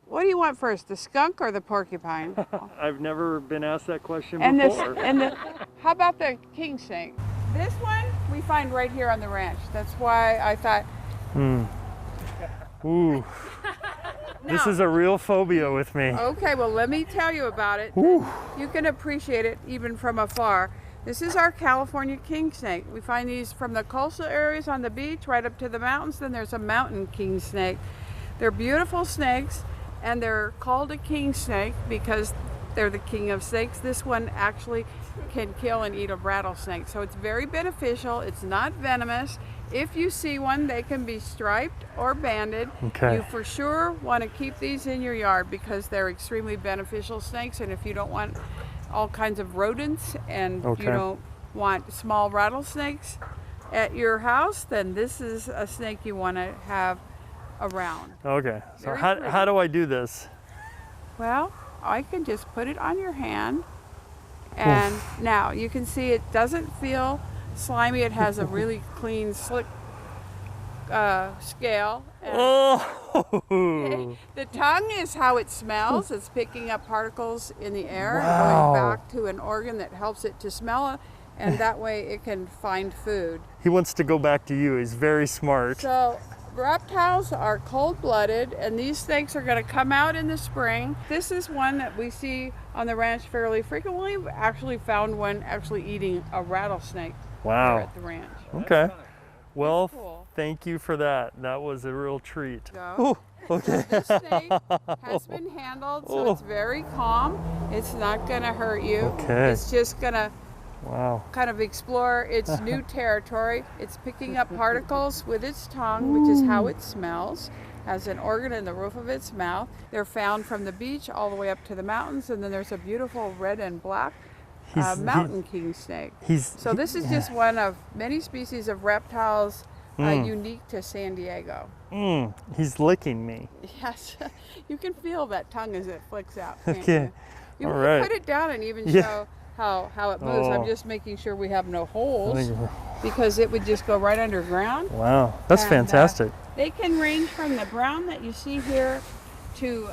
What do you want first, the skunk or the porcupine? I've never been asked that question And before. how about the king snake? This one we find right here on the ranch. That's why I thought. Ooh. This is a real phobia with me. Okay, well let me tell you about it. Ooh. You can appreciate it even from afar. This is our California king snake. We find these from the coastal areas on the beach right up to the mountains. Then there's a mountain king snake. They're beautiful snakes, and they're called a king snake because they're the king of snakes. This one actually can kill and eat a rattlesnake, so it's very beneficial. It's not venomous. If you see one, they can be striped or banded. Okay. You for sure want to keep these in your yard because they're extremely beneficial snakes, and if you don't want all kinds of rodents and you don't want small rattlesnakes at your house, then this is a snake you want to have around. Okay, so Very how do I do this? Well, I can just put it on your hand, and now you can see it doesn't feel slimy. It has a really clean, slick scale. And Oh! the tongue is how it smells. It's picking up particles in the air and Wow. going back to an organ that helps it to smell, and that way it can find food. He wants to go back to you. He's very smart. So reptiles are cold-blooded, and these snakes are going to come out in the spring. This is one that we see on the ranch fairly frequently. We actually found one actually eating a rattlesnake Wow. here at the ranch. Okay. Well, cool. thank you for that. That was a real treat. Go. Ooh, okay. This snake has been handled, so it's very calm. It's not going to hurt you. Okay. It's just going to Wow. kind of explore its new territory. It's picking up particles with its tongue, which is how it smells. Has an organ in the roof of its mouth. They're found from the beach all the way up to the mountains, and then there's a beautiful red and black mountain king snake. So this is just one of many species of reptiles unique to San Diego. He's licking me. Yes, you can feel that tongue as it flicks out. Can't Okay. You All can right. put it down and even Yeah. show how it moves. I'm Oh. just making sure we have no holes Thank you. because it would just go right underground. Wow, that's And, fantastic. They can range from the brown that you see here to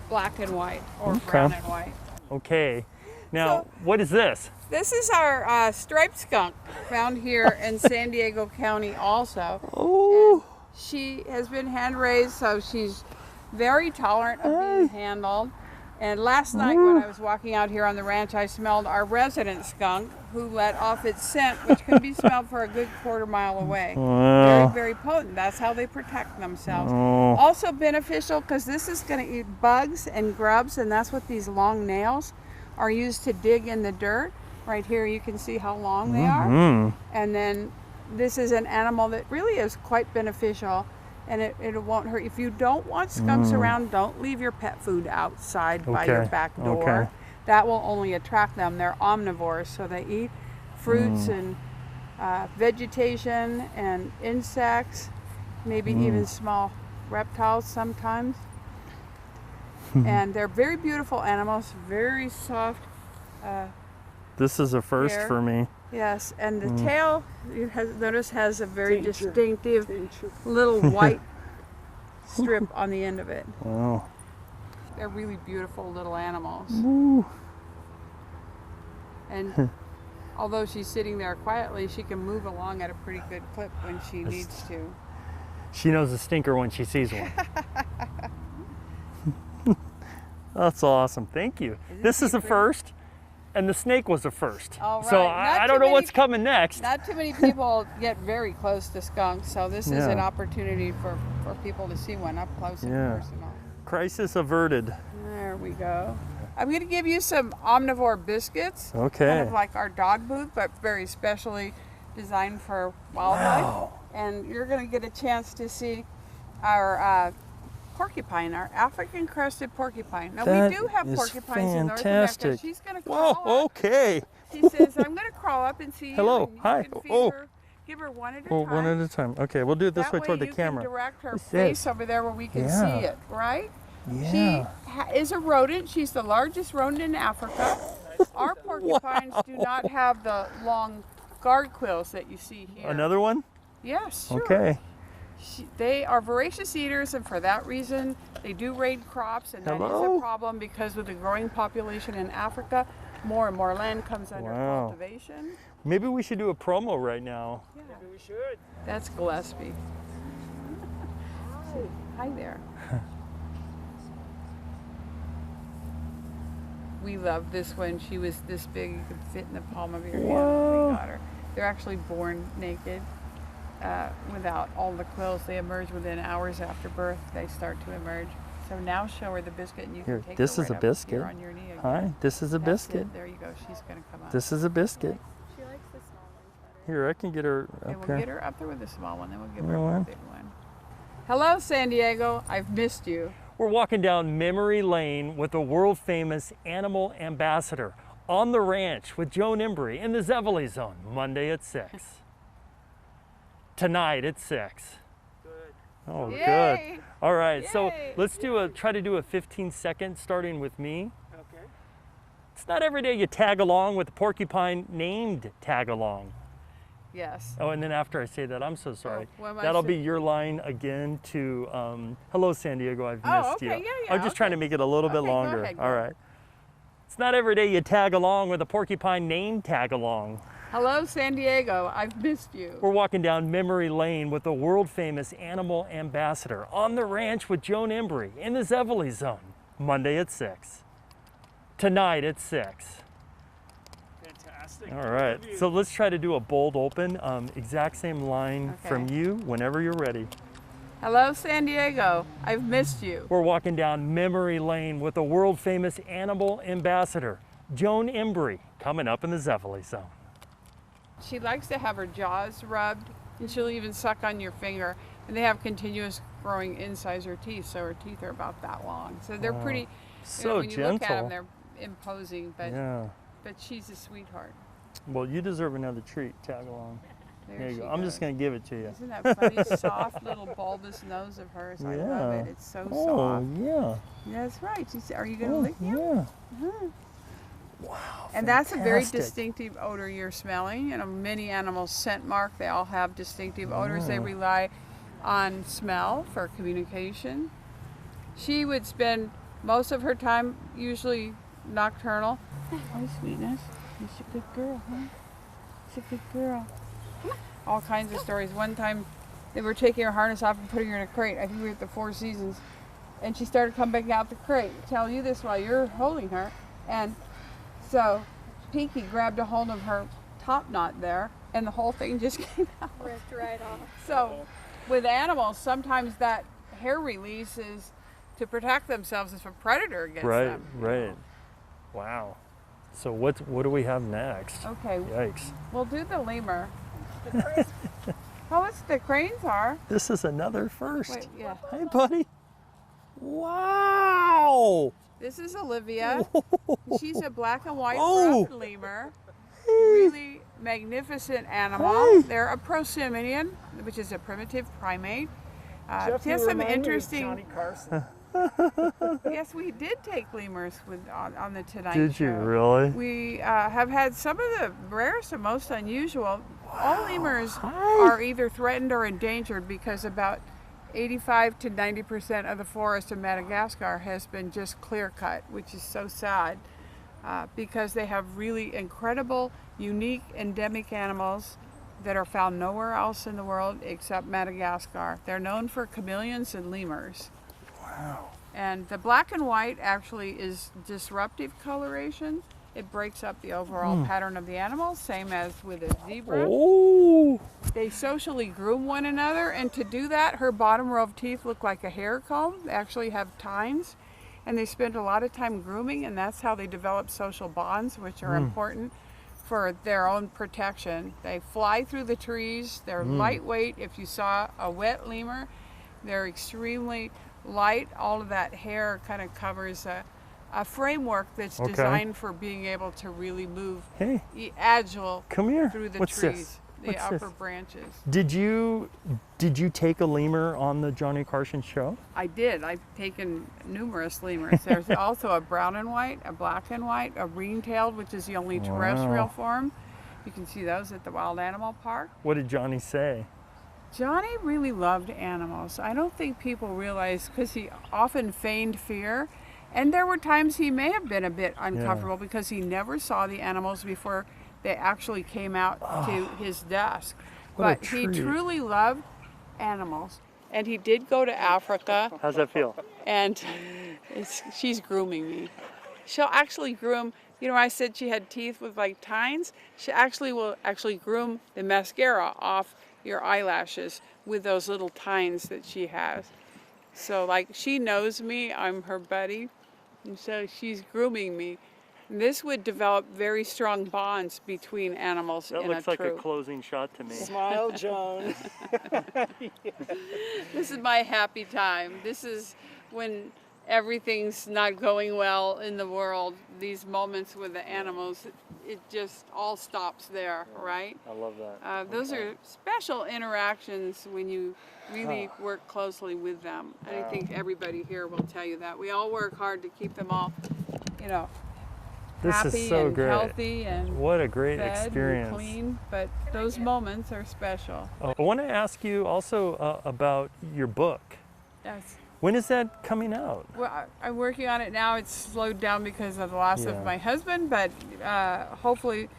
black and white or brown and white. Okay. Now, what is this? This is our striped skunk found here in San Diego County also. Oh. She has been hand raised, so she's very tolerant of being handled. And last night when I was walking out here on the ranch, I smelled our resident skunk who let off its scent, which can be smelled for a good quarter-mile away. Wow. Very, very potent. That's how they protect themselves. Oh. Also beneficial because this is going to eat bugs and grubs, and that's what these long nails are used to dig in the dirt. Right here you can see how long they are. And then this is an animal that really is quite beneficial, and it won't hurt. If you don't want skunks around, don't leave your pet food outside by your back door. Okay. That will only attract them. They're omnivores, so they eat fruits and vegetation and insects, maybe even small reptiles sometimes. And they're very beautiful animals, very soft. This is a first Hair. for me. Yes, and the tail, you notice, has a very distinctive little white strip on the end of it. Wow. They're really beautiful little animals. Ooh. And although she's sitting there quietly, she can move along at a pretty good clip when she needs to. She knows a stinker when she sees one. That's awesome. Thank you. This is a first, and the snake was a first. All right. So Not I too don't know many- what's coming next. Not too many people get very close to skunks, so this is an Yeah. opportunity for people to see one up close and Yeah. personal. Crisis averted. There we go. I'm going to give you some omnivore biscuits. Okay. Kind of like our dog food, but very specially designed for wildlife. Wow. And you're going to get a chance to see our porcupine, our African crested porcupine. Now That we do have is porcupines in North America. fantastic. She's going to crawl Whoa, up. okay. She says, I'm going to crawl up and see you. Hello, and you hi. can feed Oh. her, give her one at a Well, time. one at a time. Okay, we'll do it this That way toward the you camera. can direct her What's face this? over there where we can Yeah. see it, right? Yeah. She is a rodent. She's the largest rodent in Africa. Our porcupines do not have the long guard quills that you see here. Another one? Yes, sure. Okay. They are voracious eaters, and for that reason, they do raid crops, and that is Hello? a problem because with the growing population in Africa, more and more land comes under Wow. cultivation. Maybe we should do a promo right now. Yeah. Maybe we should. That's Gillespie. Hi there. We love this one. She was this big, you could fit in the palm of your hand. Whoa. We got her. They're actually born naked, without all the quills. They emerge within hours after birth. They start to emerge. So now show her the biscuit, and you Here, can take this her is right a up biscuit. here on your knee again. Hi, this is a That's biscuit. it. There you go. She's going to come up. This is a biscuit. She likes the small ones better. Here, I can get her Okay, up we'll here. get her up there with the small one, then we'll give You her know the what? big one. Hello, San Diego. I've missed you. We're walking down memory lane with the world famous animal ambassador on the ranch with Joan Embery in the Zevely Zone, Monday at 6. Tonight at 6. Good. Oh, Yay! good. All right, so Yay! let's try to do a 15-second starting with me. Okay. It's not every day you tag along with a porcupine named tag along. Yes. Oh, and then after I say that, I'm so sorry. what am I That'll be saying? your line again to hello, San Diego, I've Oh, missed okay, you. yeah, I'm just trying to okay. make it a little bit Okay, go longer. ahead, go. All right. It's not every day you tag along with a porcupine name tag along. Hello, San Diego. I've missed you. We're walking down memory lane with the world famous animal ambassador on the ranch with Joan Embery in the Zevely Zone, Monday at 6. Tonight at 6. Fantastic. All right, Love you. so let's try to do a bold open. Exact same line Okay. from you whenever you're ready. Hello, San Diego. I've missed you. We're walking down memory lane with the world famous animal ambassador, Joan Embery, coming up in the Zevely Zone. She likes to have her jaws rubbed, and she'll even suck on your finger. And they have continuous growing incisor teeth, so her teeth are about that long. So they're pretty. You know, So when you look at them, gentle. they're imposing, but Yeah. she's a sweetheart. Well, you deserve another treat. Tag along. There There you she go. I'm just goes. going to give it to you. Isn't that funny? Soft little bulbous nose of hers. I love it. It's so Oh, soft. yeah. That's right. She said, "Are you going to Oh, lick you?" yeah. Wow. And that's a very fantastic. distinctive odor you're smelling. You know, many animals scent mark. They all have distinctive odors. They Oh. rely on smell for communication. She would spend most of her time, usually nocturnal. Oh, sweetness. She's a good girl, huh? She's a good girl. All kinds of stories. One time, they were taking her harness off and putting her in a crate. I think we were at the Four Seasons. And she started coming back out the crate. Tell you this while you're holding her. And so Pinkie grabbed a hold of her top knot there, and the whole thing just came out. Ripped right off. So with animals, sometimes that hair release is to protect themselves if a predator gets Right, them. right. Wow. So what do we have next? Okay, Yikes. we'll do the lemur. Oh, it's the cranes are. This is another first. Wait, yeah. Hey, buddy. Wow. This is Olivia. She's a black and white Oh. ruffed lemur. Really magnificent animal. Hey. They're a prosimian, which is a primitive primate. Jeff, She you has some remind me of interesting. Johnny Carson. Yes, we did take lemurs on the Tonight Did Show. you really? We have had some of the rarest and most unusual. All lemurs Hi. are either threatened or endangered because about 85 to 90% of the forest in Madagascar has been just clear cut, which is so sad because they have really incredible, unique, endemic animals that are found nowhere else in the world except Madagascar. They're known for chameleons and lemurs. Wow. And the black and white actually is disruptive coloration. It breaks up the overall pattern of the animal, same as with a zebra. Oh. They socially groom one another, and to do that, her bottom row of teeth look like a hair comb. They actually have tines, and they spend a lot of time grooming, and that's how they develop social bonds, which are important for their own protection. They fly through the trees. They're lightweight. If you saw a wet lemur, they're extremely light. All of that hair kind of covers a framework that's Okay. designed for being able to really move Hey, agile come here. through the What's trees, this? the What's upper this? branches. Did you take a lemur on the Johnny Carson show? I did. I've taken numerous lemurs. There's also a brown and white, a black and white, a ring-tailed, which is the only terrestrial Wow. form. You can see those at the Wild Animal Park. What did Johnny say? Johnny really loved animals. I don't think people realize, because he often feigned fear, and there were times he may have been a bit uncomfortable because he never saw the animals before they actually came out to his desk. What a But he treat. truly loved animals. And he did go to Africa, How's that feel? and she's grooming me. She'll actually groom, you know, I said she had teeth with like tines. She actually will groom the mascara off your eyelashes with those little tines that she has. So like, she knows me, I'm her buddy, and so she's grooming me. And this would develop very strong bonds between animals That in looks a like troop. a closing shot to me. Smile, Joan. This is my happy time. This is when everything's not going well in the world. These moments with the animals, it just all stops there, right? I love that. Those are special interactions when you really work closely with them. And I think everybody here will tell you that. We all work hard to keep them all, you know, This happy is so and great. healthy and What a great fed experience. and clean. But those moments are special. I want to ask you also about your book. Yes. When is that coming out? Well, I'm working on it now. It's slowed down because of the loss Yeah. of my husband, but hopefully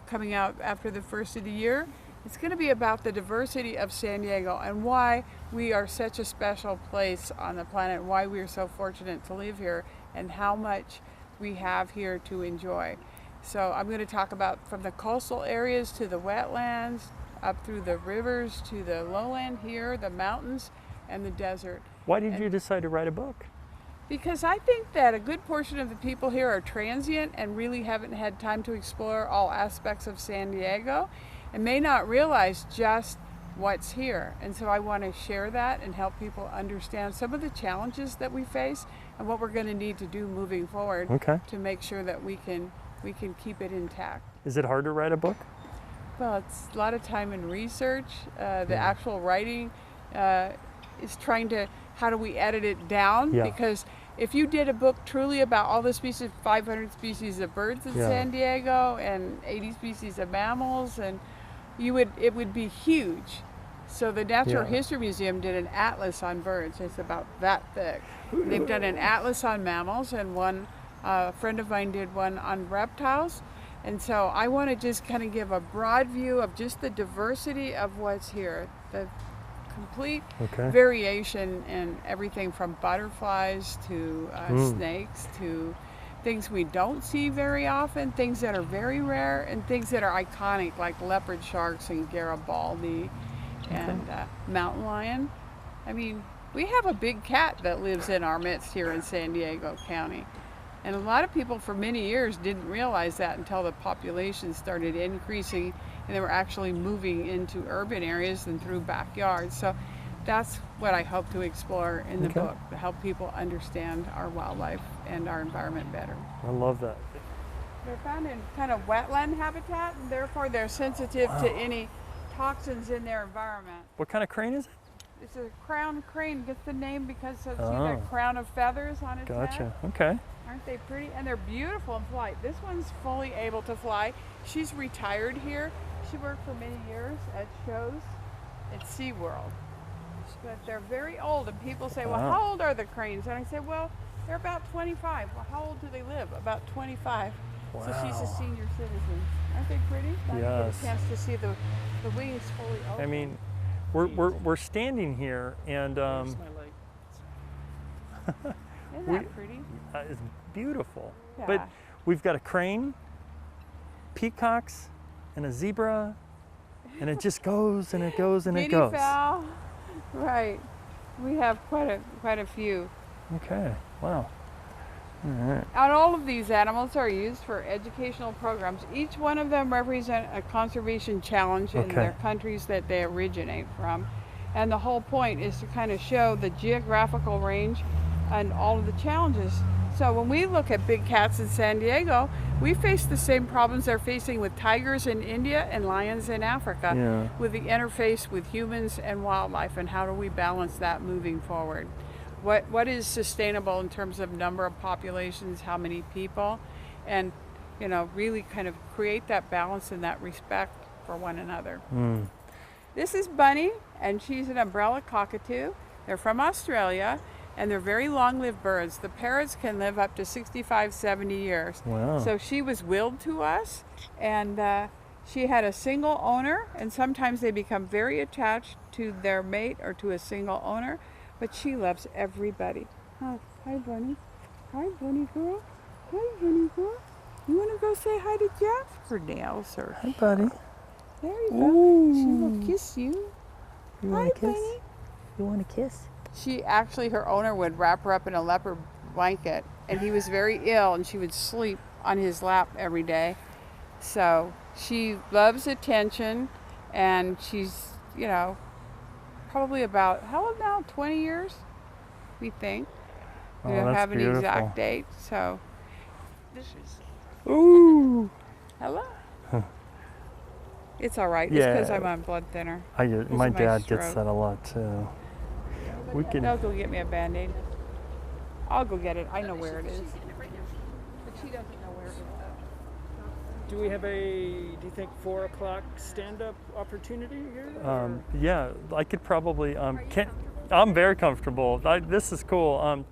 coming out after the first of the year. It's going to be about the diversity of San Diego and why we are such a special place on the planet, why we are so fortunate to live here, and how much we have here to enjoy. So I'm going to talk about from the coastal areas to the wetlands, up through the rivers to the lowland here, the mountains, and the desert. Why did you decide to write a book? Because I think that a good portion of the people here are transient and really haven't had time to explore all aspects of San Diego and may not realize just what's here. And so I want to share that and help people understand some of the challenges that we face and what we're going to need to do moving forward to make sure that we can keep it intact. Is it hard to write a book? Well, it's a lot of time in research. The actual writing is trying to, how do we edit it down? Yeah. Because if you did a book truly about all the species, 500 species of birds in San Diego and 80 species of mammals, and it would be huge. So the Natural History Museum did an atlas on birds. It's about that thick. They've done an atlas on mammals, and a friend of mine did one on reptiles. And so I want to just kind of give a broad view of just the diversity of what's here, the complete variation in everything from butterflies to snakes to things we don't see very often, things that are very rare, and things that are iconic like leopard sharks and Garibaldi and mountain lion. I mean, we have a big cat that lives in our midst here in San Diego County. And a lot of people for many years didn't realize that until the population started increasing and they were actually moving into urban areas and through backyards. So that's what I hope to explore in the book, to help people understand our wildlife and our environment better. I love that. They're found in kind of wetland habitat, and therefore they're sensitive to any toxins in their environment. What kind of crane is it? It's a crown crane. Gets the name because of see that crown of feathers on its head? Gotcha. Okay. Aren't they pretty? And they're beautiful in flight. This one's fully able to fly. She's retired here. She worked for many years at shows at SeaWorld. But they're very old, and people say, well, how old are the cranes? And I say, well, they're about 25. Well, how old do they live? About 25. Wow. So she's a senior citizen. Aren't they pretty? Now you get a chance to see the wings fully open. I mean, we're standing here, and Where's my light? Isn't that pretty? it's beautiful. Yeah. But we've got a crane, peacocks, and a zebra, and it just goes and it goes and it Guinea goes. fowl. Right. We have quite a few. Okay. Wow. All right. And all of these animals are used for educational programs. Each one of them represent a conservation challenge in their countries that they originate from. And the whole point is to kind of show the geographical range and all of the challenges. So when we look at big cats in San Diego, we face the same problems they're facing with tigers in India and lions in Africa, with the interface with humans and wildlife, and how do we balance that moving forward? What is sustainable in terms of number of populations, how many people, and really kind of create that balance and that respect for one another. This is Bunny, and she's an umbrella cockatoo. They're from Australia, and they're very long-lived birds. The parrots can live up to 65, 70 years. Wow. So she was willed to us, and she had a single owner, and sometimes they become very attached to their mate or to a single owner, but she loves everybody. Oh, hi, Bunny. Hi, Bunny girl. Hi, Bunny girl. You want to go say hi to Jeff? Her nails are... Hi, buddy. There you go. Ooh. She will kiss you. You Hi, want a kiss? Bunny. You want a kiss? She actually, her owner would wrap her up in a leopard blanket, and he was very ill, and she would sleep on his lap every day. So she loves attention, and she's, you know, probably about, how old now? 20 years, we think. We Oh, don't that's have an beautiful. exact date, so. Ooh. Hello. It's all right. It's Yeah. because I'm on blood thinner. My is my dad gets stroke. that a lot too. We can. They'll go get me a Band-Aid. I'll go get it. I know where it is. But she doesn't know where it is. Do we have do you think 4 o'clock stand-up opportunity here? Yeah, I could probably. I'm very comfortable. This is cool.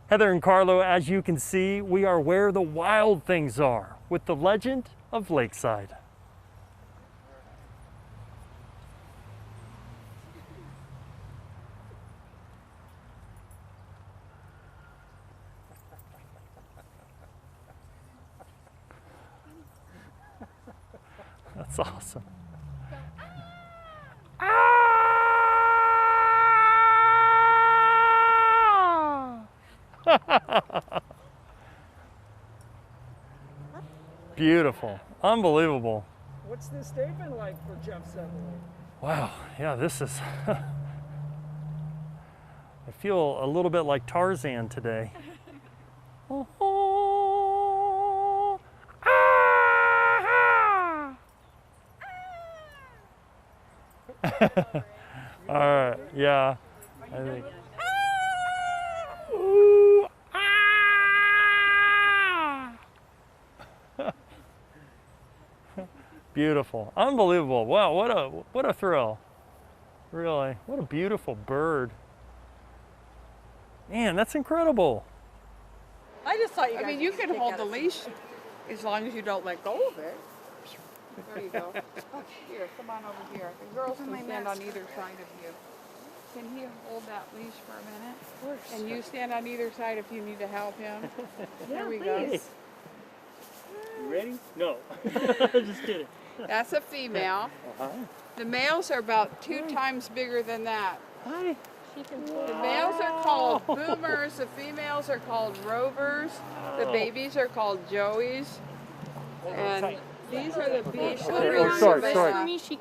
Heather and Carlo, as you can see, we are where the wild things are with the legend of Lakeside. That's awesome. Beautiful. Unbelievable. What's this day been like for Jeff Zevely? Wow. Yeah, this is... I feel a little bit like Tarzan today. All right, yeah, I think. Ooh, Beautiful, unbelievable! Wow, what a thrill! Really, what a beautiful bird! Man, that's incredible. I just thought you guys I mean, you can hold the leash as long as you don't let go of it. There you go. Here, come on over here. The girls can stand on either side of you. Can he hold that leash for a minute? Of course. And you stand on either side if you need to help him. There we go. You ready? No. Just kidding. That's a female. The males are about 2 times bigger than that. Hi. The males are called boomers. The females are called rovers. The babies are called joeys. And these are the beach. Oh, sorry.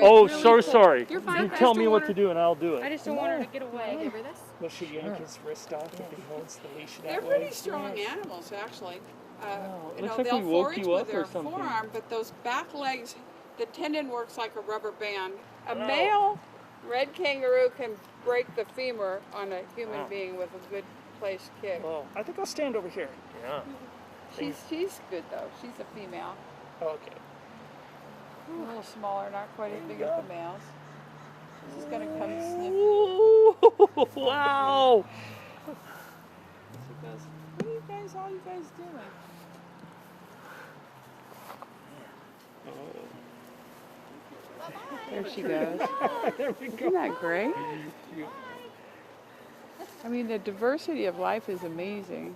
Oh, so sorry. You're fine. You tell me what to do and I'll do I it. just don't want her to get away. Over this? Will she yank his wrist off if he holds the leash that They're way? pretty strong animals, actually. You looks know, like they'll we woke forage you with up or their something. forearm, but those back legs, the tendon works like a rubber band. A male red kangaroo can break the femur on a human being with a good placed kick. Oh, I think I'll stand over here. Yeah. She's good though. She's a female. Okay. A little smaller, not quite as big as the males. She's gonna come sniff. Ooh, wow. She goes, what are you guys doing? There she goes. There we go. Isn't that great? I mean, the diversity of life is amazing.